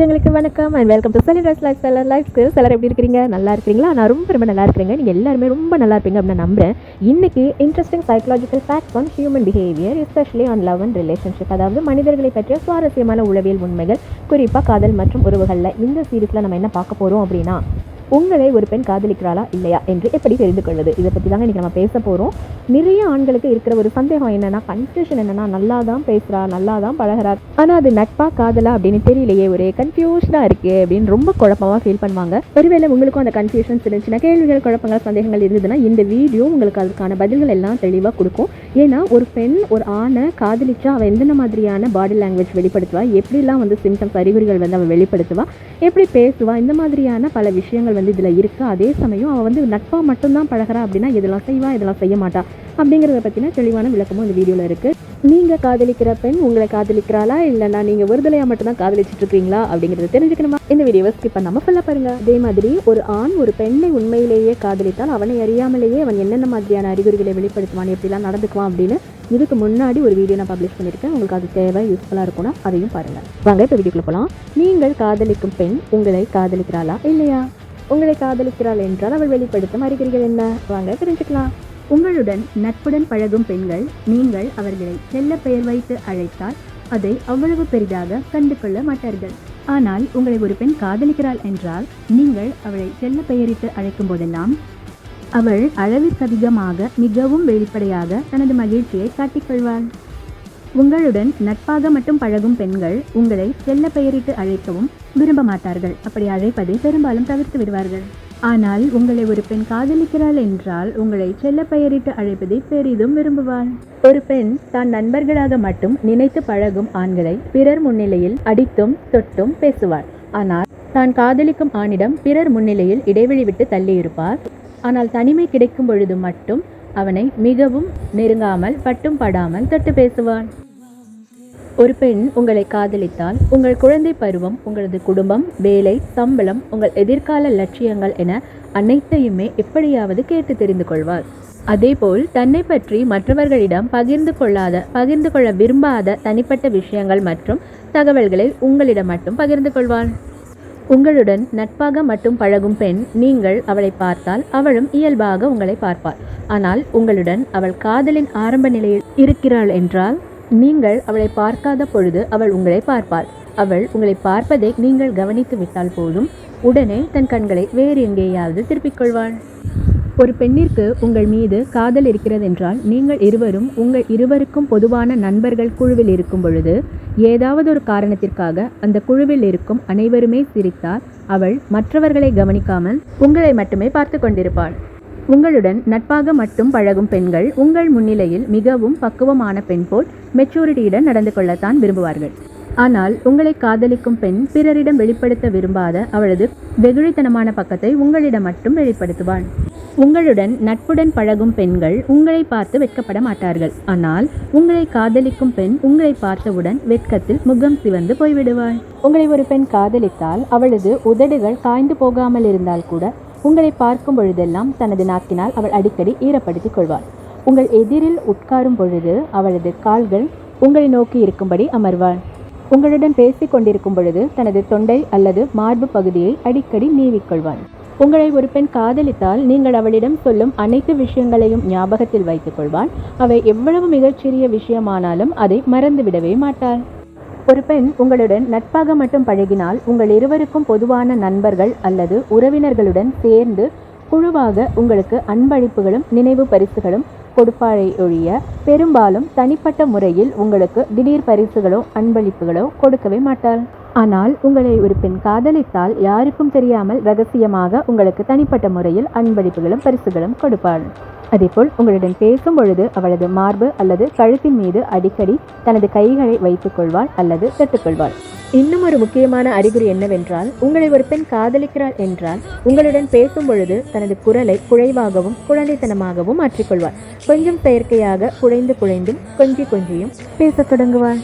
ஆன்மீகங்களுக்கு வணக்கம் and welcome to celebrate lifestyle life skills. எல்லாரும் எப்படி இருக்கிறீங்க? நல்லா இருக்கிறீங்களா? நான் ரொம்ப நல்லா இருக்கிறேங்க. நீங்கள் எல்லாருமே ரொம்ப நல்லா இருப்பீங்க அப்படின்னு நம்புறேன். இன்னைக்கு interesting psychological facts on human behaviour, especially on love and relationship, அதாவது மனிதர்களை பற்றிய சுவாரஸ்யமான உளவியல் உண்மைகள், குறிப்பாக காதல் மற்றும் உறவுகளில். இந்த சீரீஸில் நம்ம என்ன பார்க்க போகிறோம் அப்படின்னா, உங்களை ஒரு பெண் காதலிக்கிறாளா இல்லையா என்று எப்படி தெரிந்து கொள்வது, இதை பற்றி தாங்க இன்றைக்கி நம்ம பேச போகிறோம். நிறைய ஆண்களுக்கு இருக்கிற ஒரு சந்தேகம் என்னென்னா, கன்ஃபியூஷன் என்னென்னா, நல்லா தான் பேசுகிறா, நல்லா தான் பழகிறா, ஆனால் அது நட்பா காதலா அப்படின்னு தெரியலையே, ஒரே கன்ஃபியூஷனாக இருக்குது அப்படின்னு ரொம்ப குழப்பமாக ஃபீல் பண்ணுவாங்க. ஒருவேளை உங்களுக்கும் அந்த கன்ஃபியூஷன்ஸ் இருந்துச்சுன்னா, கேள்விகள், குழப்பங்கள், சந்தேகங்கள் இருந்ததுன்னா இந்த வீடியோ உங்களுக்கு அதுக்கான பதில்கள் எல்லாம் தெளிவாக கொடுக்கும். ஏன்னா ஒரு பெண் ஒரு ஆணை காதலிச்சா அவள் எந்தெந்த மாதிரியான பாடி லாங்குவேஜ் வெளிப்படுத்துவா, எப்படிலாம் சிம்டம்ஸ் அறிகுறிகள் அவள் வெளிப்படுத்துவா, எப்படி பேசுவா, இந்த மாதிரியான பல விஷயங்கள் இதில் இருக்குது. அதே சமயம் அவள் நட்பாக மட்டும்தான் பழகிறா அப்படின்னா இதெல்லாம் செய்வா, இதெல்லாம் செய்ய மாட்டா அப்படிங்கிறத பற்றின தெளிவான விளக்கமும் இந்த வீடியோவில் இருக்குது. நீங்கள் காதலிக்கிற பெண் உங்களை காதலிக்கிறாளா இல்லைனா நீங்கள் ஒருதலையாக மட்டும்தான் காதலிச்சுட்டு இருக்கீங்களா அப்படிங்கிறத தெரிஞ்சுக்கணுமா? இந்த வீடியோவை ஸ்கிப் பண்ணாமல் ஃபுல்லாக பாருங்கள். அதே மாதிரி ஒரு ஆண் ஒரு பெண்ணை உண்மையிலேயே காதலித்தால் அவனை அறியாமலேயே அவன் என்னென்ன மாதிரியான அறிகுறிகளை வெளிப்படுத்துவான், எப்படிலாம் நடந்துக்குவான் அப்படின்னு இதுக்கு முன்னாடி ஒரு வீடியோ நான் பப்ளிஷ் பண்ணியிருக்கேன். உங்களுக்கு அது தேவை, யூஸ்ஃபுல்லாக இருக்கும்னா அதையும் பாருங்கள். வாங்க இப்போ வீடியோக்குள்ள போகலாம். நீங்கள் காதலிக்கும் பெண் உங்களை காதலிக்கிறாளா இல்லையா? உங்களை காதலிக்கிறாள் என்றால் அவள் வெளிப்படுத்தும் அறிகுறிகள் என்ன? வாங்க தெரிஞ்சுக்கலாம். உங்களுடன் நட்புடன் பழகும் பெண்கள் நீங்கள் அவர்களை செல்ல பெயர் வைத்து அழைத்தால் அதை அவ்வளவு பெரிதாக கண்டு கொள்ள மாட்டார்கள். ஆனால் உங்களை ஒரு பெண் காதலிக்கிறாள் என்றால் நீங்கள் அவளை செல்ல பெயரிட்டு அழைக்கும் போதெல்லாம் அவள் அளவிற்கு அதிகமாக மிகவும் வெளிப்படையாக தனது மகிழ்ச்சியை காட்டிக்கொள்வாள். உங்களுடன் நட்பாக மட்டும் பழகும் பெண்கள் உங்களை செல்ல பெயரிட்டு அழைக்கவும் விரும்ப மாட்டார்கள். அப்படி அழைப்பதை பெரும்பாலும் தவிர்த்து விடுவார்கள். ஆனால் உங்களை ஒரு பெண் காதலிக்கிறாள் என்றால் உங்களை செல்ல பெயரிட்டு அழைப்பதை பெரிதும் விரும்புவாள். ஒரு பெண் தான் நண்பர்களாக மட்டும் நினைத்து பழகும் ஆண்களை பிறர் முன்னிலையில் அடித்தும் தொட்டும் பேசுவாள். ஆனால் தான் காதலிக்கும் ஆணிடம் பிறர் முன்னிலையில் இடைவெளி விட்டு தள்ளி இருப்பார். ஆனால் தனிமை கிடைக்கும் பொழுது மட்டும் அவனை மிகவும் நெருங்காமல் பட்டும் படாமல் தொட்டு பேசுவான். ஒரு பெண் உங்களை காதலித்தால் உங்கள் குழந்தை பருவம், உங்களது குடும்பம், வேலை, சம்பளம், உங்கள் எதிர்கால லட்சியங்கள் என அனைத்தையுமே எப்படியாவது கேட்டு தெரிந்து கொள்வார். அதேபோல் தன்னை பற்றி மற்றவர்களிடம் பகிர்ந்து கொள்ள விரும்பாத தனிப்பட்ட விஷயங்கள் மற்றும் தகவல்களை உங்களிடம் மட்டும் பகிர்ந்து கொள்வாள். உங்களுடன் நட்பாக மட்டும் பழகும் பெண் நீங்கள் அவளை பார்த்தால் அவளும் இயல்பாக உங்களை பார்ப்பாள். ஆனால் உங்களுடன் அவள் காதலின் ஆரம்ப நிலையில் இருக்கிறாள் என்றால் நீங்கள் அவளை பார்க்காத பொழுது அவள் உங்களை பார்ப்பாள். அவள் உங்களை பார்ப்பதை நீங்கள் கவனித்து விட்டால் போதும், உடனே தன் கண்களை வேறு எங்கேயாவது திருப்பிக் கொள்வாள். ஒரு பெண்ணிற்கு உங்கள் மீது காதல் இருக்கிறது என்றால் நீங்கள் இருவரும் உங்கள் இருவருக்கும் பொதுவான நண்பர்கள் குழுவில் இருக்கும் பொழுது ஏதாவது ஒரு காரணத்திற்காக அந்த குழுவில் இருக்கும் அனைவருமே சிரித்தால் அவள் மற்றவர்களை கவனிக்காமல் உங்களை மட்டுமே பார்த்து கொண்டிருப்பாள். உங்களுடன் நட்பாக மட்டும் பழகும் பெண்கள் உங்கள் முன்னிலையில் மிகவும் பக்குவமான பெண் போல் மெச்சூரிட்டியுடன் நடந்து கொள்ளத்தான் விரும்புவார்கள். ஆனால் உங்களை காதலிக்கும் பெண் பிறரிடம் வெளிப்படுத்த விரும்பாத அவளது வெகுளித்தனமான பக்கத்தை உங்களிடம் மட்டும் வெளிப்படுத்துவாள். உங்களுடன் நட்புடன் பழகும் பெண்கள் உங்களை பார்த்து வெட்கப்பட மாட்டார்கள். ஆனால் உங்களை காதலிக்கும் பெண் உங்களை பார்த்தவுடன் வெட்கத்தில் முகம் சிவந்து போய்விடுவாள். உங்களை ஒரு பெண் காதலித்தால் அவளது உதடுகள் காய்ந்து போகாமல் இருந்தால் கூட உங்களை பார்க்கும் பொழுதெல்லாம் தனது நாக்கினால் அவள் அடிக்கடி ஈரப்படுத்திக் கொள்வாள். உங்கள் எதிரில் உட்காரும் பொழுது அவளது கால்கள் உங்களை நோக்கி இருக்கும்படி அமர்வாள். உங்களுடன் பேசிக் கொண்டிருக்கும் பொழுது தனது தொண்டை அல்லது மார்பு பகுதியை அடிக்கடி நீவிக்கொள்வாள். உங்களை ஒரு பெண் காதலித்தால் நீங்கள் அவளிடம் சொல்லும் அனைத்து விஷயங்களையும் ஞாபகத்தில் வைத்துக் கொள்வாள். அவை எவ்வளவு மிகச்சிறிய விஷயமானாலும் அதை மறந்துவிடவே மாட்டாள். ஒரு பெண் உங்களுடன் நட்பாக மட்டும் பழகினால் உங்கள் இருவருக்கும் பொதுவான நண்பர்கள் அல்லது உறவினர்களுடன் சேர்ந்து குழுவாக உங்களுக்கு அன்பளிப்புகளும் நினைவு பரிசுகளும் கொடுப்பாளே ஒழிய பெரும்பாலும் தனிப்பட்ட முறையில் உங்களுக்கு திடீர் பரிசுகளோ அன்பளிப்புகளோ கொடுக்கவே மாட்டாள். ஆனால் உங்களை ஒரு பெண் காதலித்தால் யாருக்கும் தெரியாமல் ரகசியமாக உங்களுக்கு தனிப்பட்ட முறையில் அன்பளிப்புகளும் பரிசுகளும் கொடுப்பாள். அதேபோல் உங்களுடன் பேசும் பொழுது அவளது மார்பு அல்லது கழுத்தின் மீது அடிக்கடி தனது கைகளை வைத்துக் கொள்வாள் அல்லது தொட்டுக்கொள்வாள். இன்னும் ஒரு முக்கியமான அறிகுறி என்னவென்றால், உங்களை ஒரு பெண் காதலிக்கிறாள் என்றால் உங்களுடன் பேசும் பொழுது தனது குரலை குழைவாகவும் குழந்தைத்தனமாகவும் மாற்றிக்கொள்வாள். கொஞ்சம் செயற்கையாக குழைந்தும் கொஞ்சியும் பேசத் தொடங்குவாள்.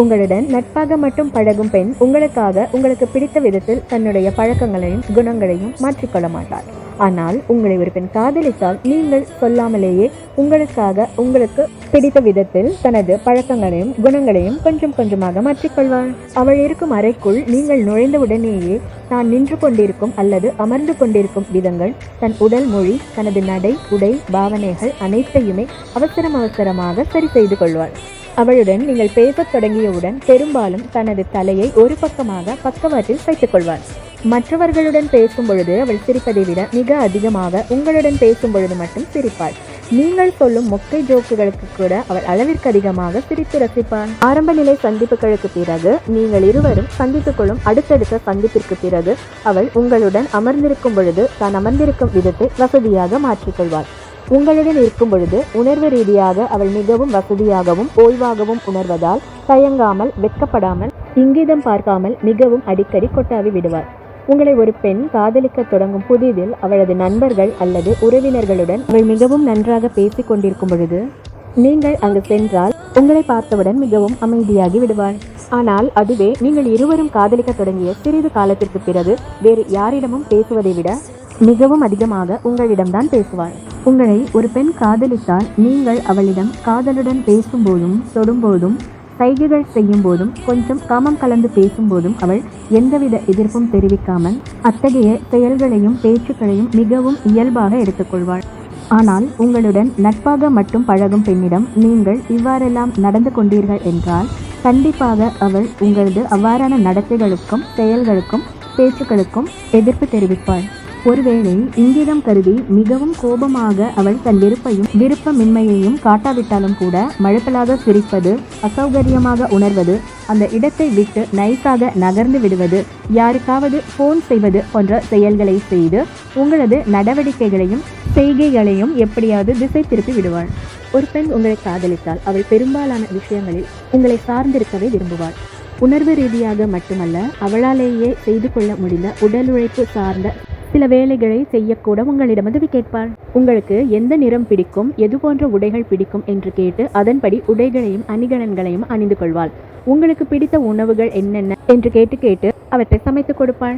உங்களுடன் நட்பாக மட்டும் பழகும் பெண் உங்களுக்காக உங்களுக்கு பிடித்த விதத்தில் தன்னுடைய பழக்கங்களையும் குணங்களையும் மாற்றிக்கொள்ள மாட்டார். ஆனால் உங்களை ஒரு பெண் காதலித்தால் நீங்கள் சொல்லாமலேயே உங்களுக்காக உங்களுக்கு பிடித்த விதத்தில் தனது பழக்கங்களையும் குணங்களையும் கொஞ்சம் கொஞ்சமாக மாற்றிக்கொள்வாள். அவள் இருக்கும் அறைக்குள் நீங்கள் நுழைந்த உடனேயே தான் நின்று கொண்டிருக்கும் அல்லது அமர்ந்து கொண்டிருக்கும் விதங்கள், தன் உடல் மொழி, தனது நடை, உடை, பாவனைகள் அனைத்தையுமே அவசரமாக சரி செய்து கொள்வாள். அவளுடன் நீங்கள் பேசத் தொடங்கியவுடன் பெரும்பாலும் தனது தலையை ஒரு பக்கமாக பக்கவாட்டில் வைத்துக் கொள்வாள். மற்றவர்களுடன் பேசும் பொழுது அவள் சிரிப்பதை விட மிக அதிகமாக உங்களுடன் பேசும் பொழுது மட்டும் சிரிப்பாள். நீங்கள் சொல்லும் மொக்கை ஜோக்குகளுக்கு கூட அவள் அளவிற்கு அதிகமாக சிரித்து ரசிப்பாள். ஆரம்ப நிலை சந்திப்புகளுக்கு பிறகு நீங்கள் இருவரும் சந்தித்துக் கொள்ளும் அடுத்தடுத்த சந்திப்பிற்கு பிறகு அவள் உங்களுடன் அமர்ந்திருக்கும் பொழுது தான் அமர்ந்திருக்கும் விதத்தை வசதியாக மாற்றிக்கொள்வாள். உங்களுடன் இருக்கும் பொழுது உணர்வு ரீதியாக அவள் மிகவும் வசதியாகவும் ஓய்வாகவும் உணர்வதால் தயங்காமல், வெட்கப்படாமல், இங்கிதம் பார்க்காமல் மிகவும் அடிக்கடி கொட்டாவி விடுவாள். உங்களை ஒரு பெண் காதலிக்க தொடங்கும் புதிதில் அவளது நண்பர்கள் அல்லது உறவினர்களுடன் அவள் மிகவும் நன்றாக பேசிக் கொண்டிருக்கும் பொழுது நீங்கள் அங்கு சென்றால் உங்களை பார்த்தவுடன் மிகவும் அமைதியாகி விடுவாள். ஆனால் அதுவே நீங்கள் இருவரும் காதலிக்க தொடங்கிய சிறிது காலத்திற்கு பிறகு வேறு யாரிடமும் பேசுவதை விட மிகவும் அதிகமாக உங்களிடம்தான் பேசுவாள். உங்களை ஒரு பெண் காதலித்தால் நீங்கள் அவளிடம் காதலுடன் பேசும்போதும் தொடும்போதும் சைகைகள் செய்யும் போதும் கொஞ்சம் காமம் கலந்து பேசும்போதும் அவள் எந்தவித எதிர்ப்பும் தெரிவிக்காமல் அத்தகைய செயல்களையும் பேச்சுக்களையும் மிகவும் இயல்பாக எடுத்துக்கொள்வாள். ஆனால் உங்களுடன் நட்பாக மட்டும் பழகும் பெண்ணிடம் நீங்கள் இவ்வாறெல்லாம் நடந்து கொண்டீர்கள் என்றால் கண்டிப்பாக அவள் உங்களது அவ்வாறான நடத்தைகளுக்கும் செயல்களுக்கும் பேச்சுக்களுக்கும் எதிர்ப்பு தெரிவிப்பாள். ஒருவேளை இங்கிதம் கருதி மிகவும் கோபமாக அவள் தன் விருப்பமின்மையையும் காட்டாவிட்டாலும் கூட மழுப்பலாக சிரிப்பது, அசௌகரியமாக உணர்வது, அந்த இடத்தை விட்டு நைஸாக நகர்ந்து விடுவது, யாருக்காவது போன் செய்வது போன்ற செயல்களை செய்து உங்களது நடவடிக்கைகளையும் செய்கைகளையும் எப்படியாவது திசை திருப்பி விடுவாள். ஒரு பெண் உங்களை காதலித்தால் அவள் பெரும்பாலான விஷயங்களில் உங்களை சார்ந்திருக்கவே விரும்புவாள். உணர்வு ரீதியாக மட்டுமல்ல, அவளாலேயே செய்து கொள்ள முடிந்த உடல் உழைப்பு சார்ந்த சில வேலைகளை செய்யக்கூட உங்களிடம் உதவி கேட்பாள். உங்களுக்கு எந்த நிறம் பிடிக்கும், எது போன்ற உடைகள் பிடிக்கும் என்று கேட்டு அதன்படி உடைகளையும் அணிகலன்களையும் அணிந்து கொள்வாள். உங்களுக்கு பிடித்த உணவுகள் என்னென்ன என்று கேட்டு அவற்றை சமைத்து கொடுப்பாள்.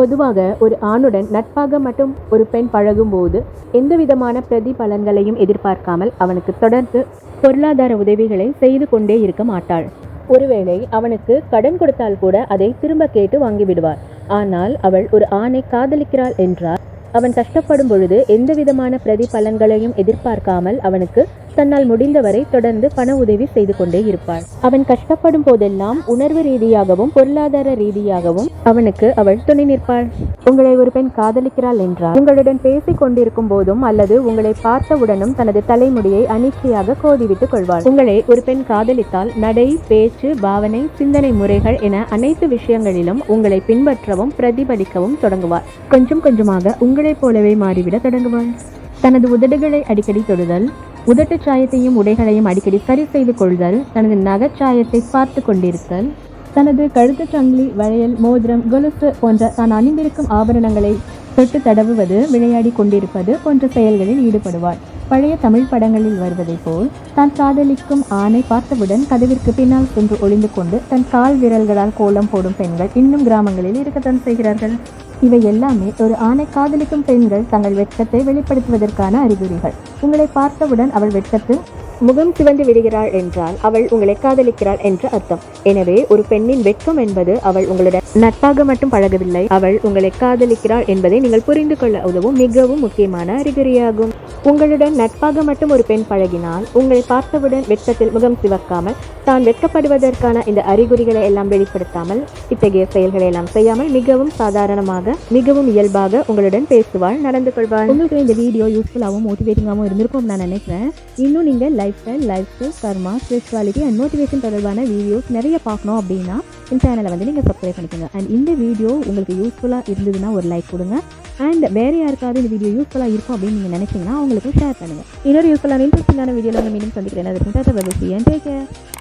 பொதுவாக ஒரு ஆணுடன் நட்பாக மட்டும் ஒரு பெண் பழகும் போது எந்த விதமான பிரதிபலன்களையும் எதிர்பார்க்காமல் அவனுக்கு தொடர்ந்து பொருளாதார உதவிகளை செய்து கொண்டே இருக்க மாட்டாள். ஒருவேளை அவனுக்கு கடன் கொடுத்தால் கூட அதை திரும்ப கேட்டு வாங்கிவிடுவார். ஆனால் அவள் ஒரு ஆணை காதலிக்கிறாள் என்றால் அவன் கஷ்டப்படும் பொழுது எந்த விதமான பிரதிபலன்களையும் எதிர்பார்க்காமல் அவனுக்கு தன்னால் முடிந்தவரை தொடர்ந்து பண உதவி செய்து கொண்டே இருப்பாள். அவன் கஷ்டப்படும் போதெல்லாம் உணர்வு ரீதியாகவும் பொருளாதார ரீதியாகவும் அவனுக்கு அவள் துணை நிற்பாள். உங்களை ஒரு பெண் காதலிக்கிறாள் என்றால் உங்களுடன் பேசிக் கொண்டிருக்கும் போதும் அல்லது உங்களை பார்த்தவுடனும் தனது தலைமுடியை அனிச்சையாக கோதிவிட்டுக் கொள்வாள். உங்களை ஒரு பெண் காதலித்தால் நடை, பேச்சு, பாவனை, சிந்தனை முறைகள் என அனைத்து விஷயங்களிலும் உங்களை பின்பற்றவும் பிரதிபலிக்கவும் தொடங்குவாள். கொஞ்சம் கொஞ்சமாக உங்களைப் போலவே மாறிவிட தொடங்குவாள். தனது உதடுகளை அடிக்கடி தொடுதல், உதட்டு சாயத்தையும் உடைகளையும் அடிக்கடி சரி செய்து கொள்தல், தனது நகைச்சாயத்தை பார்த்து கொண்டிருத்தல், தனது கழுத்து சங்கிலி, வளையல், மோதிரம், கொலுசு போன்ற தான் அணிந்திருக்கும் ஆபரணங்களை தொட்டு தடவுவது, விளையாடி கொண்டிருப்பது போன்ற செயல்களில் ஈடுபடுவாள். பழைய தமிழ் படங்களில் வருவதைப் போல் தான் காதலிக்கும் ஆணை பார்த்தவுடன் கதவிற்கு பின்னால் சென்று ஒளிந்து கொண்டு தன் கால் விரல்களால் கோலம் போடும் பெண்கள் இன்னும் கிராமங்களில் இருக்கத்தான் செய்கிறார்கள். இவை எல்லாமே ஒரு ஆணை காதலிக்கும் பெண்கள் தங்கள் வெட்கத்தை வெளிப்படுத்துவதற்கான அறிகுறிகள். உங்களை பார்த்தவுடன் அவள் வெட்கத்தில் முகம் சிவந்து விடுகிறாள் என்றால் அவள் உங்களை காதலிக்கிறாள் என்று அர்த்தம். எனவே ஒரு பெண்ணின் வெட்கம் என்பது அவள் உங்களுடன் நட்பாக மட்டும் பழகவில்லை, அவள் உங்களை காதலிக்கிறாள் என்பதை நீங்கள் புரிந்து கொள்ள உதவும் மிகவும் முக்கியமான அறிகுறியாகும். உங்களுடன் நட்பாக மட்டும் ஒரு பெண் பழகினால் உங்களை பார்த்தவுடன் வெட்கத்தில் முகம் சிவக்காமல், தான் வெட்கப்படுவதற்கான இந்த அறிகுறிகளை எல்லாம் வெளிப்படுத்தாமல், இத்தகைய செயல்களை எல்லாம் செய்யாமல் மிகவும் சாதாரணமாக மிகவும் இயல்பாக உங்களுடன் பேசுவாள், நடந்து கொள்வாள். உங்களுக்கு இந்த வீடியோ யூஸ்ஃபுல்லாகவும் மோட்டிவேட்டிங்காகவும் இருந்திருக்கும் நான் நினைக்கிறேன். இன்னும் நீங்கள் life style, karma, spirituality and motivation தொடர்பான வீடியோஸ் நிறைய பார்க்கணும் அப்படின்னா இந்த சேனலை நீங்கள் சப்ஸ்கிரைப் பண்ணிக்கோங்க. அண்ட் இந்த வீடியோ உங்களுக்கு யூஸ்ஃபுல்லாக இருந்ததுன்னா ஒரு லைக் கொடுங்க. அண்ட் வேறு யாருக்காவது இந்த வீடியோ யூஸ்ஃபுல்லாக இருக்கும் அப்படின்னு நீங்கள் நினைச்சீங்கன்னா அவங்களுக்கும் ஷேர் பண்ணுங்கள். இன்னொரு யூஸ்ஃபுல்லான இன்ட்ரெஸ்டிங்கான வீடியோவில் மீண்டும் சந்திக்கிறேன்.